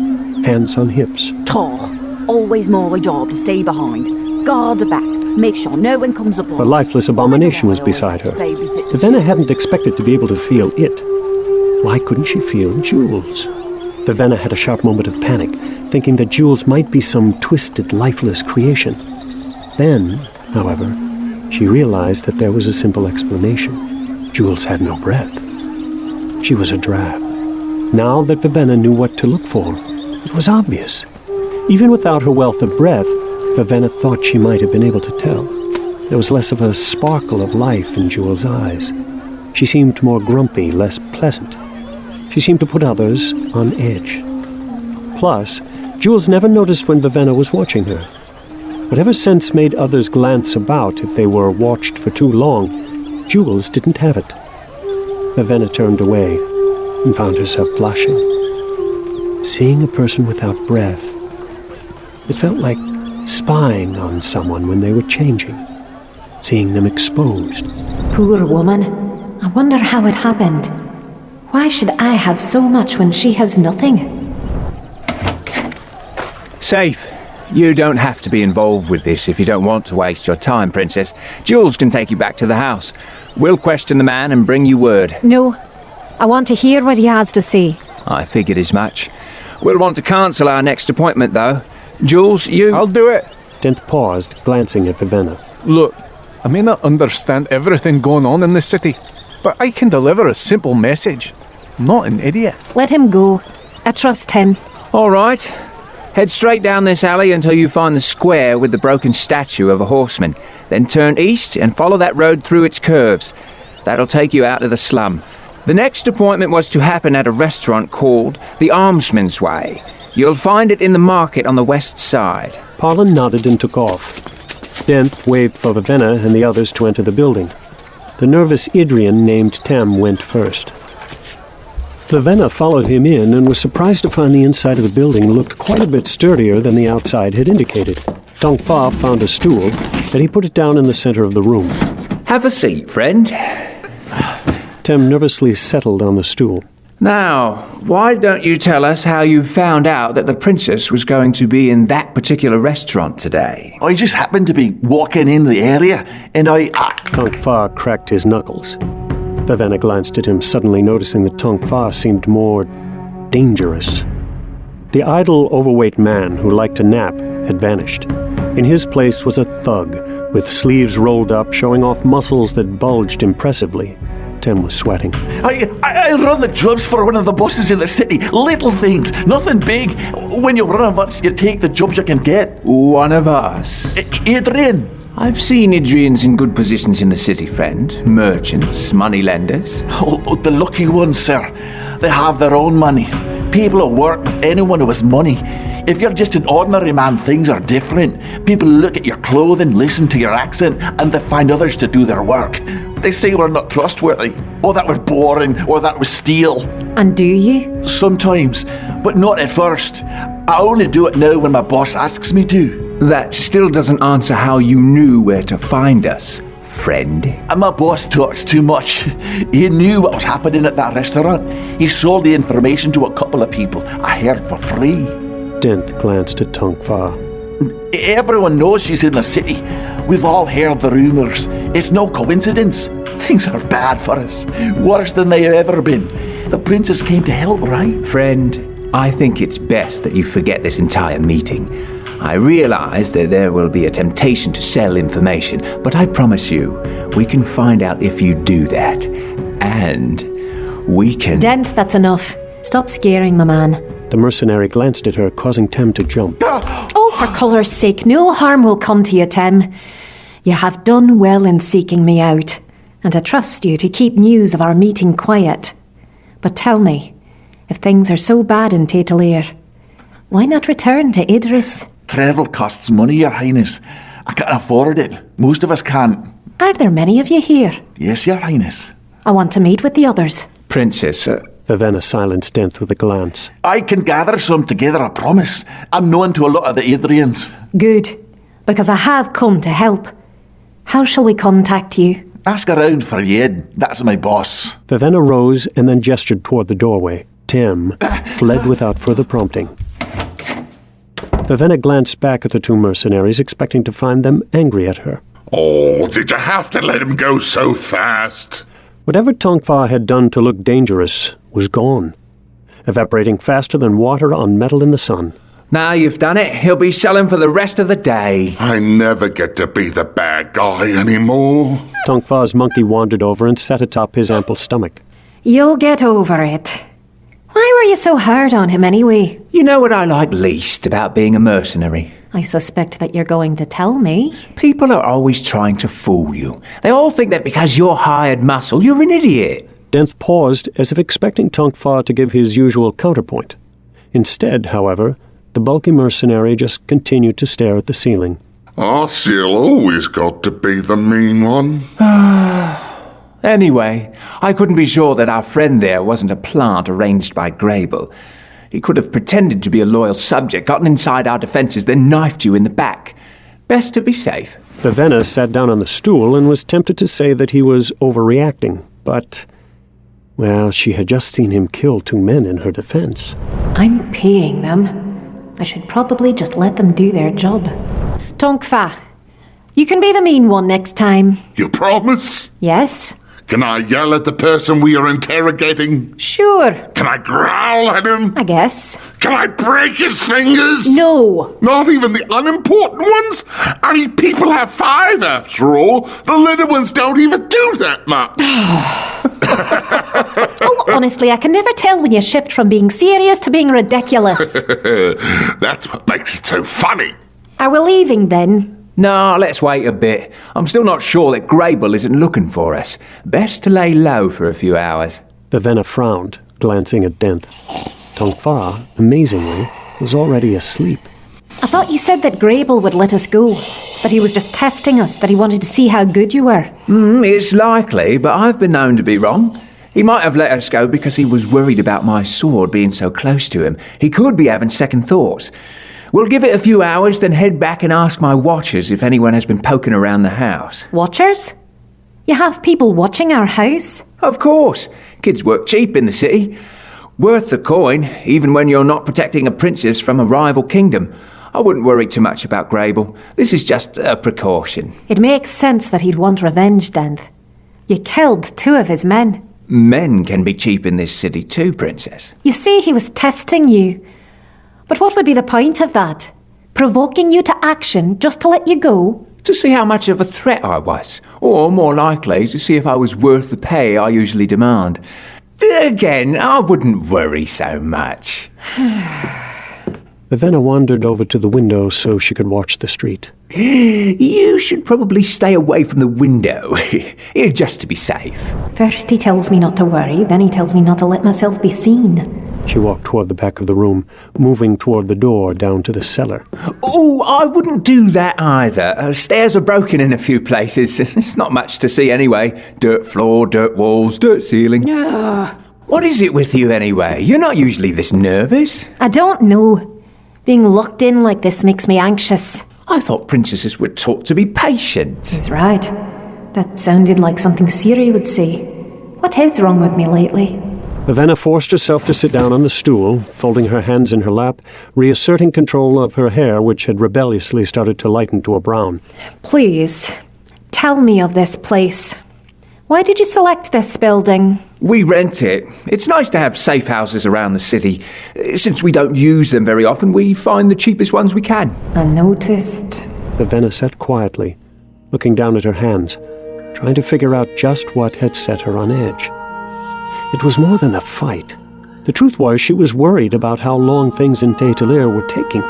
hands on hips. Tor, always my job to stay behind. Guard the back, make sure no one comes up on us. A lifeless abomination was beside her. Vivenna hadn't expected to be able to feel it. Why couldn't she feel Jules? Vivenna had a sharp moment of panic, thinking that Jules might be some twisted, lifeless creation. Then, however, she realized that there was a simple explanation. Jules had no breath. She was a drab. Now that Vivenna knew what to look for, it was obvious. Even without her wealth of breath, Vivenna thought she might have been able to tell. There was less of a sparkle of life in Jules' eyes. She seemed more grumpy, less pleasant. She seemed to put others on edge. Plus, Jules never noticed when Vivenna was watching her. Whatever sense made others glance about if they were watched for too long, Jules didn't have it. Vivenna turned away and found herself blushing. Seeing a person without breath, it felt like spying on someone when they were changing, seeing them exposed. Poor woman. I wonder how it happened. Why should I have so much when she has nothing? Safe. You don't have to be involved with this if you don't want to waste your time, Princess. Jules can take you back to the house. We'll question the man and bring you word. No. I want to hear what he has to say. I figured as much. We'll want to cancel our next appointment, though. Jules, you... I'll do it. Dent paused, glancing at Vivenna. Look, I may not understand everything going on in the city, but I can deliver a simple message. I'm not an idiot. Let him go. I trust him. All right. Head straight down this alley until you find the square with the broken statue of a horseman. Then turn east and follow that road through its curves. That'll take you out of the slum. The next appointment was to happen at a restaurant called the Almsman's Way. You'll find it in the market on the west side. Parlin nodded and took off. Dent waved for Vivenna and the others to enter the building. The nervous Idrian named Tem went first. Vivenna followed him in and was surprised to find the inside of the building looked quite a bit sturdier than the outside had indicated. Tonk Fa found a stool, and he put it down in the center of the room. Have a seat, friend. Tem nervously settled on the stool. Now, why don't you tell us how you found out that the princess was going to be in that particular restaurant today? I just happened to be walking in the area, and Tonk Fa cracked his knuckles. Vivenna glanced at him, suddenly noticing that Tonk Fa seemed more dangerous. The idle, overweight man who liked to nap had vanished. In his place was a thug, with sleeves rolled up, showing off muscles that bulged impressively. Tem was sweating. I run the jobs for one of the bosses in the city. Little things, nothing big. When you run of us, you take the jobs you can get. One of us. Adrian. I've seen Idrians in good positions in the city, friend. Merchants, moneylenders. Oh, the lucky ones, sir. They have their own money. People who work with anyone who has money. If you're just an ordinary man, things are different. People look at your clothing, listen to your accent, and they find others to do their work. They say we're not trustworthy, or that we're boring, or that we steal. And do you? Sometimes, but not at first. I only do it now when my boss asks me to. That still doesn't answer how you knew where to find us, friend. And my boss talks too much. He knew what was happening at that restaurant. He sold the information to a couple of people I heard for free. Dent glanced at Tonk Fa. Everyone knows she's in the city. We've all heard the rumours. It's no coincidence. Things are bad for us. Worse than they've ever been. The princess came to help, right? Friend, I think it's best that you forget this entire meeting. I realize that there will be a temptation to sell information, but I promise you, we can find out if you do that. And we can... Denth, that's enough. Stop scaring the man. The mercenary glanced at her, causing Tem to jump. Oh, for colour's sake, no harm will come to you, Tem. You have done well in seeking me out, and I trust you to keep news of our meeting quiet. But tell me, if things are so bad in Tatalair, why not return to Idris? Travel costs money, Your Highness. I can't afford it. Most of us can't. Are there many of you here? Yes, Your Highness. I want to meet with the others. Princess, Vivenna silenced Denth with a glance. I can gather some together, I promise. I'm known to a lot of the Adrians. Good, because I have come to help. How shall we contact you? Ask around for Yed. That's my boss. Vivenna rose and then gestured toward the doorway. Tem fled without further prompting. Vivenna glanced back at the two mercenaries, expecting to find them angry at her. Oh, did you have to let him go so fast? Whatever Tongfa had done to look dangerous was gone, evaporating faster than water on metal in the sun. Now you've done it, he'll be selling for the rest of the day. I never get to be the bad guy anymore. Tongfa's monkey wandered over and sat atop his ample stomach. You'll get over it. Why were you so hard on him anyway? You know what I like least about being a mercenary? I suspect that you're going to tell me. People are always trying to fool you. They all think that because you're hired muscle, you're an idiot. Denth paused as if expecting Tongfa to give his usual counterpoint. Instead, however, the bulky mercenary just continued to stare at the ceiling. I still always got to be the mean one. Anyway, I couldn't be sure that our friend there wasn't a plant arranged by Grable. He could have pretended to be a loyal subject, gotten inside our defences, then knifed you in the back. Best to be safe. Vivenna sat down on the stool and was tempted to say that he was overreacting, but, well, she had just seen him kill two men in her defense. I'm paying them. I should probably just let them do their job. Tongfa, you can be the mean one next time. You promise? Yes. Can I yell at the person we are interrogating? Sure. Can I growl at him? I guess. Can I break his fingers? No. Not even the unimportant ones? I mean, people have 5 after all. The little ones don't even do that much. Oh, honestly, I can never tell when you shift from being serious to being ridiculous. That's what makes it so funny. Are we leaving then? No, let's wait a bit. I'm still not sure that Grable isn't looking for us. Best to lay low for a few hours. Vivenna frowned, glancing at Denth. Tongfa, amazingly, was already asleep. I thought you said that Grable would let us go. That he was just testing us, that he wanted to see how good you were. It's likely, but I've been known to be wrong. He might have let us go because he was worried about my sword being so close to him. He could be having second thoughts. We'll give it a few hours, then head back and ask my watchers if anyone has been poking around the house. Watchers? You have people watching our house? Of course. Kids work cheap in the city. Worth the coin, even when you're not protecting a princess from a rival kingdom. I wouldn't worry too much about Grable. This is just a precaution. It makes sense that he'd want revenge, Denth. You killed 2 of his men. Men can be cheap in this city too, Princess. You see, he was testing you. But what would be the point of that? Provoking you to action just to let you go? To see how much of a threat I was. Or, more likely, to see if I was worth the pay I usually demand. Again, I wouldn't worry so much. Vivenna wandered over to the window so she could watch the street. You should probably stay away from the window, just to be safe. First he tells me not to worry, then he tells me not to let myself be seen. She walked toward the back of the room, moving toward the door down to the cellar. Oh, I wouldn't do that either. Stairs are broken in a few places. It's not much to see anyway. Dirt floor, dirt walls, dirt ceiling. What is it with you anyway? You're not usually this nervous. I don't know. Being locked in like this makes me anxious. I thought princesses were taught to be patient. He's right. That sounded like something Ciri would say. What is wrong with me lately? Vivenna forced herself to sit down on the stool, folding her hands in her lap, reasserting control of her hair, which had rebelliously started to lighten to a brown. Please, tell me of this place. Why did you select this building? We rent it. It's nice to have safe houses around the city. Since we don't use them very often, we find the cheapest ones we can. Unnoticed. Ravenna sat quietly, looking down at her hands, trying to figure out just what had set her on edge. It was more than a fight. The truth was she was worried about how long things in Tetelir were taking.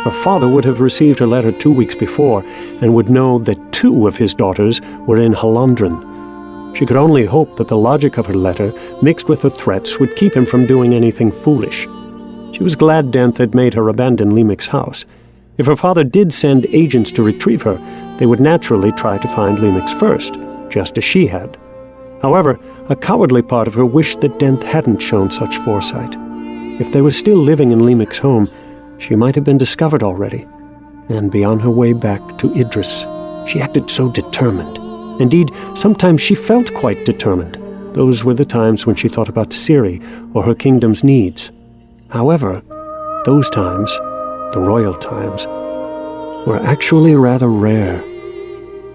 Her father would have received her letter 2 weeks before and would know that 2 of his daughters were in Halandren. She could only hope that the logic of her letter, mixed with her threats, would keep him from doing anything foolish. She was glad Denth had made her abandon Lemic's house. If her father did send agents to retrieve her, they would naturally try to find Lemic's first, just as she had. However, a cowardly part of her wished that Denth hadn't shown such foresight. If they were still living in Lemic's home, she might have been discovered already, and be on her way back to Idris. She acted so determined. Indeed, sometimes she felt quite determined. Those were the times when she thought about Ciri or her kingdom's needs. However, those times, the royal times, were actually rather rare.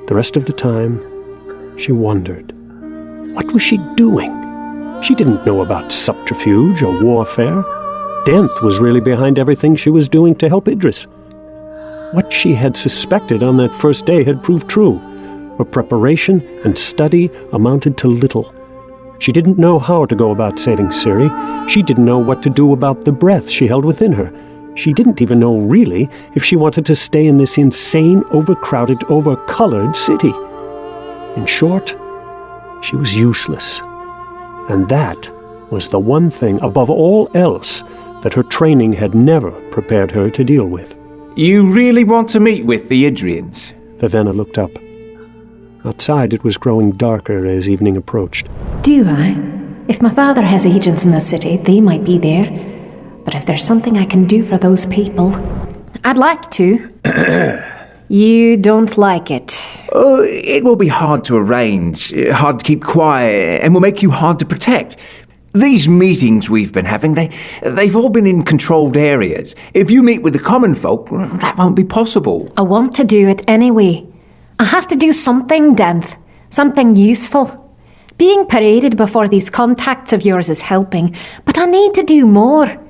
The rest of the time, she wondered. What was she doing? She didn't know about subterfuge or warfare. Denth was really behind everything she was doing to help Idris. What she had suspected on that first day had proved true. Her preparation and study amounted to little. She didn't know how to go about saving Ciri. She didn't know what to do about the breath she held within her. She didn't even know, really, if she wanted to stay in this insane, overcrowded, overcolored city. In short, she was useless. And that was the one thing, above all else, that her training had never prepared her to deal with. You really want to meet with the Idrians? Vivenna looked up. Outside it was growing darker as evening approached. Do I? If my father has agents in the city, they might be there. But if there's something I can do for those people, I'd like to. You don't like it? It will be hard to arrange, hard to keep quiet, and will make you hard to protect. These meetings we've been having, they've all been in controlled areas. If you meet with the common folk, that won't be possible. I want to do it anyway. I have to do something, Denth. Something useful. Being paraded before these contacts of yours is helping, but I need to do more.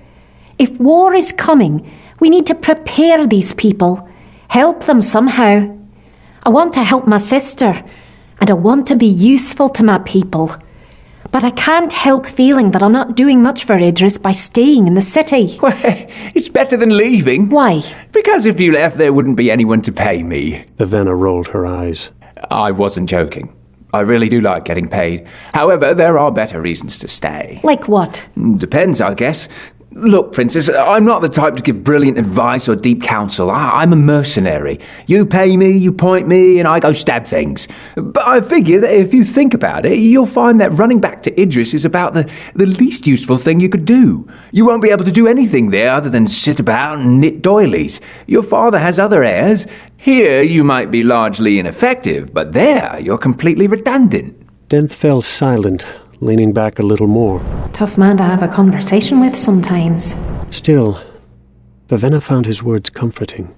If war is coming, we need to prepare these people. Help them somehow. I want to help my sister, and I want to be useful to my people. But I can't help feeling that I'm not doing much for Idris by staying in the city. Well, it's better than leaving. Why? Because if you left, there wouldn't be anyone to pay me. Vivenna rolled her eyes. I wasn't joking. I really do like getting paid. However, there are better reasons to stay. Like what? Depends, I guess. Look, Princess, I'm not the type to give brilliant advice or deep counsel. I'm a mercenary. You pay me, you point me, and I go stab things. But I figure that if you think about it, you'll find that running back to Idris is about the least useful thing you could do. You won't be able to do anything there other than sit about and knit doilies. Your father has other heirs. Here, you might be largely ineffective, but there, you're completely redundant. Denth fell silent, leaning back a little more. Tough man to have a conversation with sometimes. Still, Vivenna found his words comforting.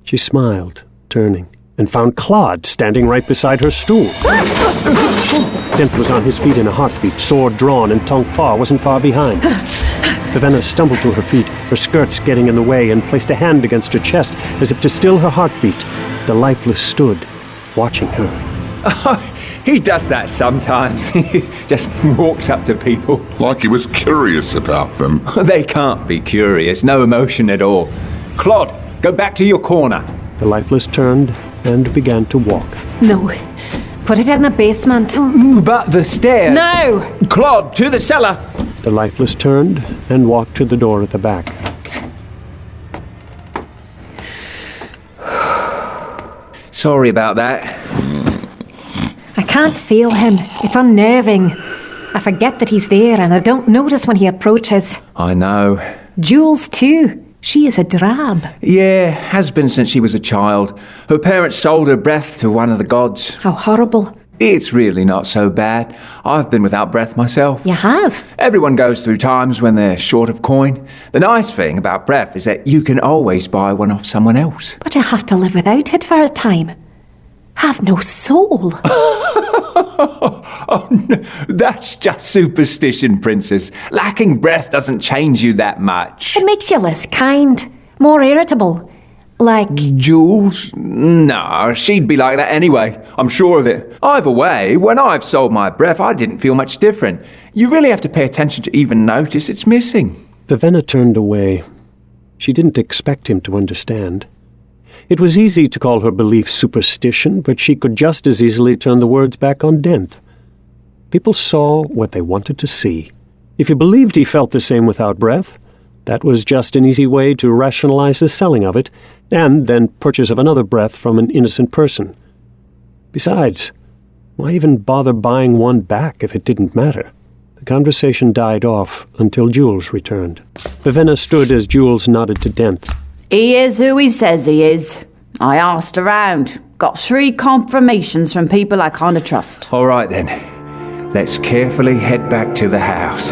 She smiled, turning, and found Claude standing right beside her stool. Denth was on his feet in a heartbeat, sword drawn, and Tonk Fa wasn't far behind. Vivenna stumbled to her feet, her skirts getting in the way, and placed a hand against her chest as if to still her heartbeat. The lifeless stood, watching her. He does that sometimes. He just walks up to people. Like he was curious about them. They can't be curious, no emotion at all. Claude, go back to your corner. The lifeless turned and began to walk. No, put it in the basement. But the stairs. No! Claude, to the cellar. The lifeless turned and walked to the door at the back. Sorry about that. I can't feel him. It's unnerving. I forget that he's there and I don't notice when he approaches. I know. Jules too. She is a drab. Yeah, has been since she was a child. Her parents sold her breath to one of the gods. How horrible. It's really not so bad. I've been without breath myself. You have? Everyone goes through times when they're short of coin. The nice thing about breath is that you can always buy one off someone else. But you have to live without it for a time. Have no soul. Oh, no, that's just superstition, Princess. Lacking breath doesn't change you that much. It makes you less kind, more irritable. Like... Jules? No, she'd be like that anyway. I'm sure of it. Either way, when I've sold my breath, I didn't feel much different. You really have to pay attention to even notice it's missing. Vivenna turned away. She didn't expect him to understand. It was easy to call her belief superstition, but she could just as easily turn the words back on Denth. People saw what they wanted to see. If you believed he felt the same without breath, that was just an easy way to rationalize the selling of it, and then purchase of another breath from an innocent person. Besides, why even bother buying one back if it didn't matter? The conversation died off until Jules returned. Vivenna stood as Jules nodded to Denth. He is who he says he is. I asked around. Got 3 confirmations from people I kind of trust. All right then. Let's carefully head back to the house.